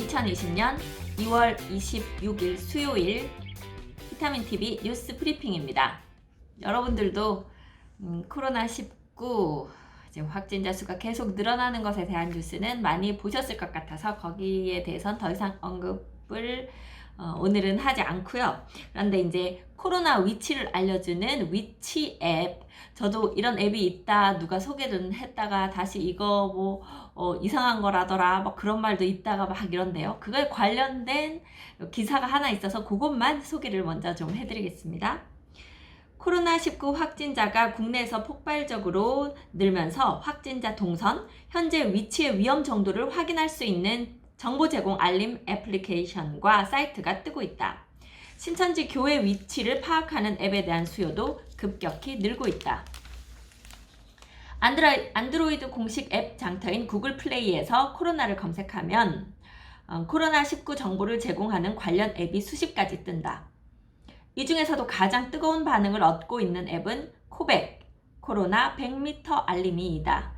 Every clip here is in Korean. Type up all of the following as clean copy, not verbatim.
2020년 2월 26일 수요일 비타민TV 뉴스 브리핑입니다. 여러분들도 코로나19 지금 확진자 수가 계속 늘어나는 것에 대한 뉴스는 많이 보셨을 것 같아서 거기에 대해서는 더 이상 언급을 오늘은 하지 않고요. 그런데 이제 코로나 위치를 알려주는 위치 앱, 저도 이런 앱이 있다 누가 소개를 했다가 다시 이거 뭐 이상한 거라더라 뭐 그런 말도 있다가 막 이런데요. 그거에 관련된 기사가 하나 있어서 그것만 소개를 먼저 좀 해드리겠습니다. 코로나19 확진자가 국내에서 폭발적으로 늘면서 확진자 동선, 현재 위치의 위험 정도를 확인할 수 있는 정보 제공 알림 애플리케이션과 사이트가 뜨고 있다. 신천지 교회 위치를 파악하는 앱에 대한 수요도 급격히 늘고 있다. 안드로이드 공식 앱 장터인 구글 플레이에서 코로나를 검색하면 코로나19 정보를 제공하는 관련 앱이 수십 가지 뜬다. 이 중에서도 가장 뜨거운 반응을 얻고 있는 앱은 코백, 코로나 100m 알림이다.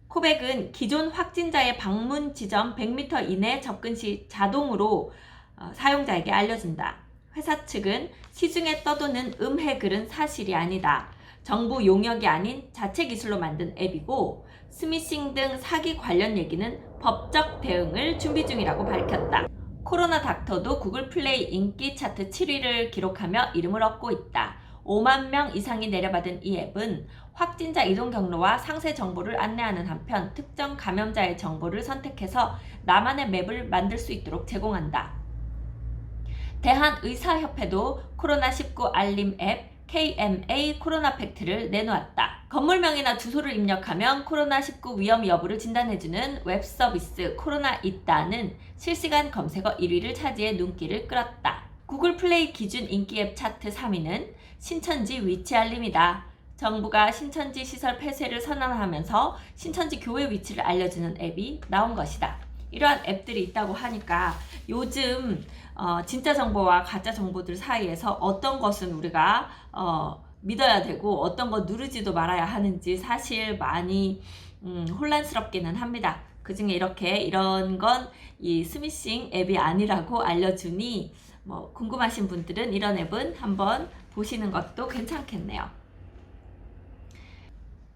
코백은 기존 확진자의 방문 지점 100m 이내 접근 시 자동으로 사용자에게 알려준다. 회사 측은 시중에 떠도는 음해글은 사실이 아니다. 정부 용역이 아닌 자체 기술로 만든 앱이고 스미싱 등 사기 관련 얘기는 법적 대응을 준비 중이라고 밝혔다. 코로나 닥터도 구글 플레이 인기 차트 7위를 기록하며 이름을 얻고 있다. 5만 명 이상이 내려받은 이 앱은 확진자 이동 경로와 상세 정보를 안내하는 한편 특정 감염자의 정보를 선택해서 나만의 맵을 만들 수 있도록 제공한다. 대한의사협회도 코로나19 알림 앱 KMA 코로나 팩트를 내놓았다. 건물명이나 주소를 입력하면 코로나19 위험 여부를 진단해주는 웹 서비스 코로나 있다는 실시간 검색어 1위를 차지해 눈길을 끌었다. 구글 플레이 기준 인기 앱 차트 3위는 신천지 위치 알림이다. 정부가 신천지 시설 폐쇄를 선언하면서 신천지 교회 위치를 알려주는 앱이 나온 것이다. 이러한 앱들이 있다고 하니까 요즘 진짜 정보와 가짜 정보들 사이에서 어떤 것은 우리가 믿어야 되고 어떤 거 누르지도 말아야 하는지 사실 많이 혼란스럽기는 합니다. 그 중에 이런 건 이 스미싱 앱이 아니라고 알려주니 뭐 궁금하신 분들은 이런 앱은 한번 보시는 것도 괜찮겠네요.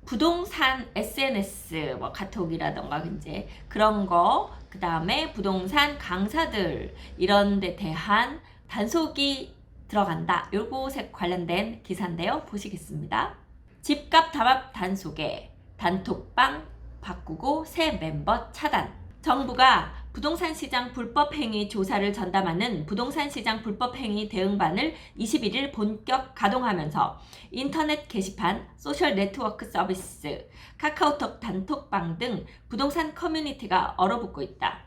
부동산 SNS 뭐 카톡이라던가 이제 그런 거, 그 다음에 부동산 강사들 이런 데 대한 단속이 들어간다. 요것에 관련된 기사인데요. 보시겠습니다. 집값 담합 단속에 단톡방 바꾸고 새 멤버 차단. 정부가 부동산 시장 불법 행위 조사를 전담하는 부동산 시장 불법 행위 대응반을 21일 본격 가동하면서 인터넷 게시판, 소셜 네트워크 서비스, 카카오톡 단톡방 등 부동산 커뮤니티가 얼어붙고 있다.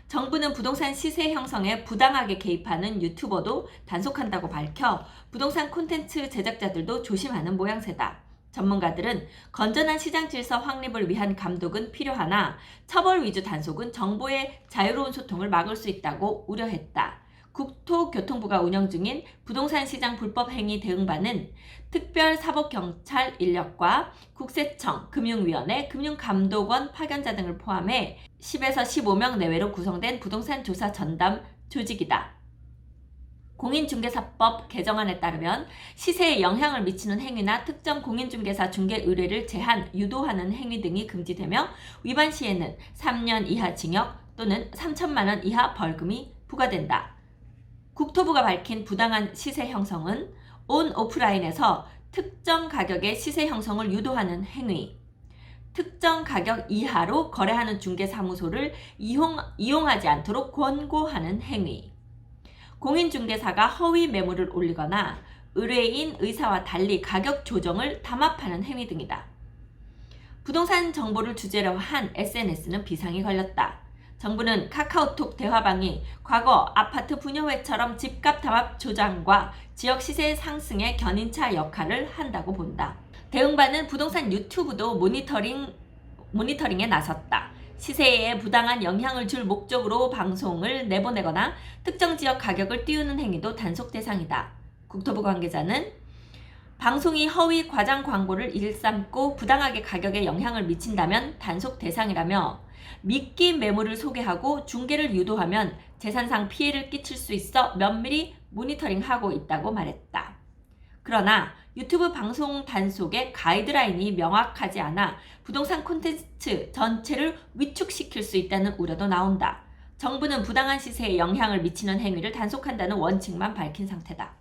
정부는 부동산 시세 형성에 부당하게 개입하는 유튜버도 단속한다고 밝혀 부동산 콘텐츠 제작자들도 조심하는 모양새다. 전문가들은 건전한 시장 질서 확립을 위한 감독은 필요하나 처벌 위주 단속은 정보의 자유로운 소통을 막을 수 있다고 우려했다. 국토교통부가 운영 중인 부동산 시장 불법 행위 대응반은 특별사법경찰 인력과 국세청, 금융위원회, 금융감독원 파견자 등을 포함해 10에서 15명 내외로 구성된 부동산 조사 전담 조직이다. 공인중개사법 개정안에 따르면 시세에 영향을 미치는 행위나 특정 공인중개사 중개 의뢰를 제한, 유도하는 행위 등이 금지되며 위반 시에는 3년 이하 징역 또는 3천만 원 이하 벌금이 부과된다. 국토부가 밝힌 부당한 시세 형성은 온 오프라인에서 특정 가격의 시세 형성을 유도하는 행위, 특정 가격 이하로 거래하는 중개사무소를 이용하지 않도록 권고하는 행위, 공인중개사가 허위 매물을 올리거나 의뢰인 의사와 달리 가격 조정을 담합하는 행위 등이다. 부동산 정보를 주제로 한 SNS는 비상이 걸렸다. 정부는 카카오톡 대화방이 과거 아파트 분여회처럼 집값 담합 조장과 지역 시세 상승의 견인차 역할을 한다고 본다. 대응반은 부동산 유튜브도 모니터링에 나섰다. 시세에 부당한 영향을 줄 목적으로 방송을 내보내거나 특정 지역 가격을 띄우는 행위도 단속 대상이다. 국토부 관계자는 방송이 허위 과장 광고를 일삼고 부당하게 가격에 영향을 미친다면 단속 대상이라며 미끼 매물을 소개하고 중개를 유도하면 재산상 피해를 끼칠 수 있어 면밀히 모니터링하고 있다고 말했다. 그러나 유튜브 방송 단속의 가이드라인이 명확하지 않아 부동산 콘텐츠 전체를 위축시킬 수 있다는 우려도 나온다. 정부는 부당한 시세에 영향을 미치는 행위를 단속한다는 원칙만 밝힌 상태다.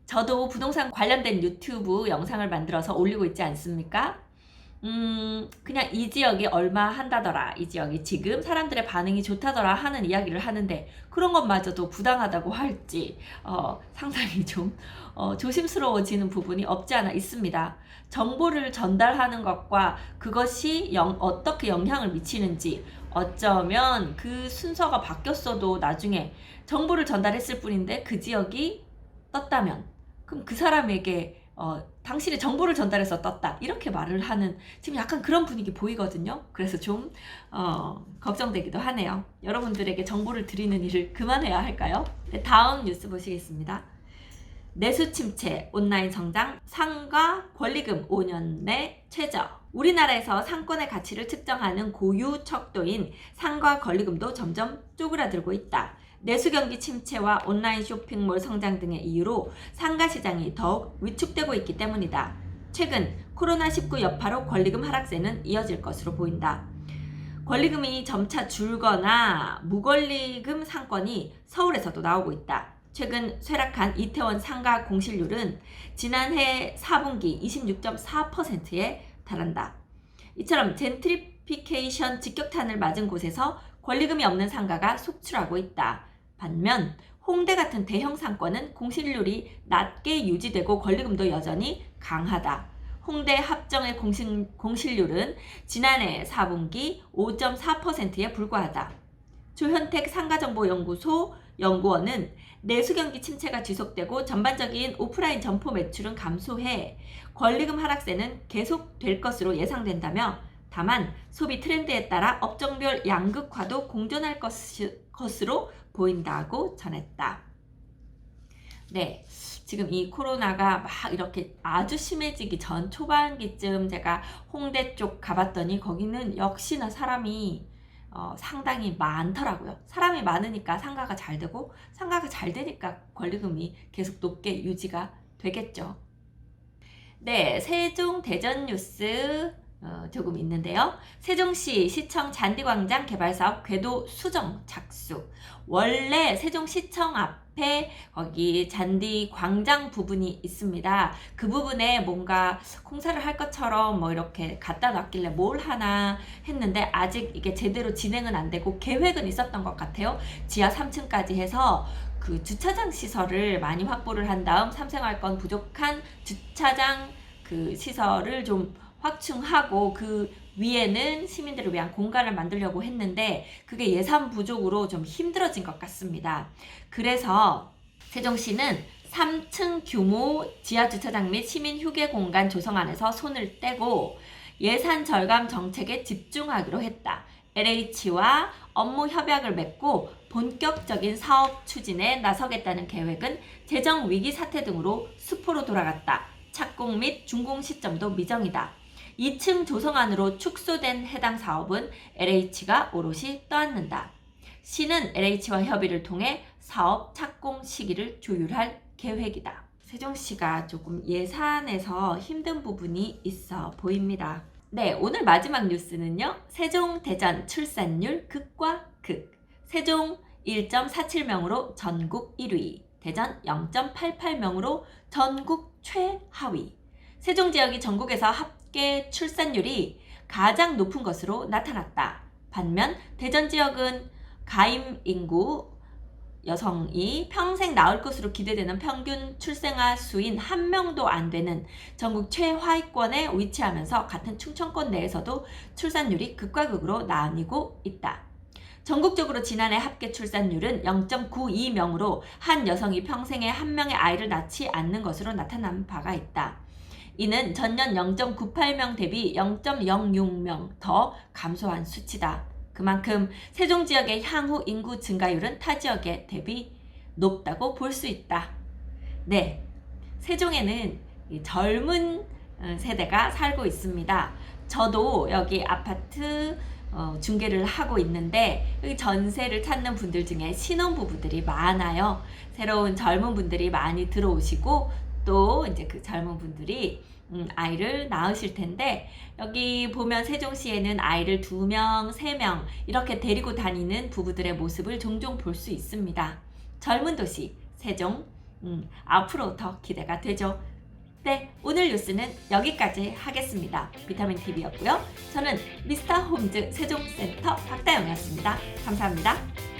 저도 부동산 관련된 유튜브 영상을 만들어서 올리고 있지 않습니까? 그냥 이 지역이 얼마 한다더라, 이 지역이 지금 사람들의 반응이 좋다더라 하는 이야기를 하는데 그런 것마저도 부당하다고 할지 상당히 좀 조심스러워지는 부분이 없지 않아 있습니다. 정보를 전달하는 것과 그것이 어떻게 영향을 미치는지 어쩌면 그 순서가 바뀌었어도 나중에 정보를 전달했을 뿐인데 그 지역이 떴다면 그럼 그 사람에게 당신의 정보를 전달해서 떴다 이렇게 말을 하는 지금 약간 그런 분위기 보이거든요. 그래서 좀 걱정되기도 하네요. 여러분들에게 정보를 드리는 일을 그만해야 할까요? 네, 다음 뉴스 보시겠습니다. 내수 침체, 온라인 성장, 상가 권리금 5년 내 최저. 우리나라에서 상권의 가치를 측정하는 고유 척도인 상가 권리금도 점점 쪼그라들고 있다. 내수 경기 침체와 온라인 쇼핑몰 성장 등의 이유로 상가 시장이 더욱 위축되고 있기 때문이다. 최근 코로나19 여파로 권리금 하락세는 이어질 것으로 보인다. 권리금이 점차 줄거나 무권리금 상권이 서울에서도 나오고 있다. 최근 쇠락한 이태원 상가 공실률은 지난해 4분기 26.4%에 달한다. 이처럼 젠트리피케이션 직격탄을 맞은 곳에서 권리금이 없는 상가가 속출하고 있다. 반면 홍대 같은 대형 상권은 공실률이 낮게 유지되고 권리금도 여전히 강하다. 홍대 합정의 공실률은 지난해 4분기 5.4%에 불과하다. 조현택 상가정보연구소 연구원은 내수경기 침체가 지속되고 전반적인 오프라인 점포 매출은 감소해 권리금 하락세는 계속될 것으로 예상된다며 다만 소비 트렌드에 따라 업종별 양극화도 공존할 것으로 보인다고 전했다. 네, 지금 이 코로나가 막 이렇게 아주 심해지기 전 초반기쯤 제가 홍대 쪽 가봤더니 거기는 역시나 사람이 상당히 많더라고요. 사람이 많으니까 상가가 잘 되고 상가가 잘 되니까 권리금이 계속 높게 유지가 되겠죠. 네, 세종 대전 뉴스 조금 있는데요. 세종시 시청 잔디광장 개발사업 궤도 수정 착수. 원래 세종시청 앞에 거기 잔디광장 부분이 있습니다. 그 부분에 뭔가 공사를 할 것처럼 뭐 이렇게 갖다 놨길래 뭘 하나 했는데 아직 이게 제대로 진행은 안 되고 계획은 있었던 것 같아요. 지하 3층까지 해서 그 주차장 시설을 많이 확보를 한 다음 삼생활권 부족한 주차장 그 시설을 좀 확충하고 그 위에는 시민들을 위한 공간을 만들려고 했는데 그게 예산 부족으로 좀 힘들어진 것 같습니다. 그래서 세종시는 3층 규모 지하주차장 및 시민 휴게 공간 조성안에서 손을 떼고 예산 절감 정책에 집중하기로 했다. LH와 업무 협약을 맺고 본격적인 사업 추진에 나서겠다는 계획은 재정 위기 사태 등으로 수포로 돌아갔다. 착공 및 준공 시점도 미정이다. 2층 조성안으로 축소된 해당 사업은 LH가 오롯이 떠안는다. 시는 LH와 협의를 통해 사업 착공 시기를 조율할 계획이다. 세종시가 조금 예산에서 힘든 부분이 있어 보입니다. 네, 오늘 마지막 뉴스는요. 세종 대전 출산율 극과 극. 세종 1.47명으로 전국 1위, 대전 0.88명으로 전국 최하위. 세종 지역이 전국에서 합계 출산율이 가장 높은 것으로 나타났다. 반면 대전 지역은 가임 인구 여성이 평생 낳을 것으로 기대되는 평균 출생아 수인 1명도 안 되는 전국 최하위권에 위치하면서 같은 충청권 내에서도 출산율이 극과 극으로 나뉘고 있다. 전국적으로 지난해 합계 출산율은 0.92명으로 한 여성이 평생에 한 명의 아이를 낳지 않는 것으로 나타난 바가 있다. 이는 전년 0.98명 대비 0.06명 더 감소한 수치다. 그만큼 세종 지역의 향후 인구 증가율은 타 지역에 대비 높다고 볼 수 있다. 네, 세종에는 젊은 세대가 살고 있습니다. 저도 여기 아파트 중개를 하고 있는데 여기 전세를 찾는 분들 중에 신혼부부들이 많아요. 새로운 젊은 분들이 많이 들어오시고 또 이제 그 젊은 분들이 아이를 낳으실 텐데 여기 보면 세종시에는 아이를 2명, 3명 이렇게 데리고 다니는 부부들의 모습을 종종 볼 수 있습니다. 젊은 도시 세종 앞으로 더 기대가 되죠. 네, 오늘 뉴스는 여기까지 하겠습니다. 비타민TV였고요. 저는 미스터 홈즈 세종센터 박다영이었습니다. 감사합니다.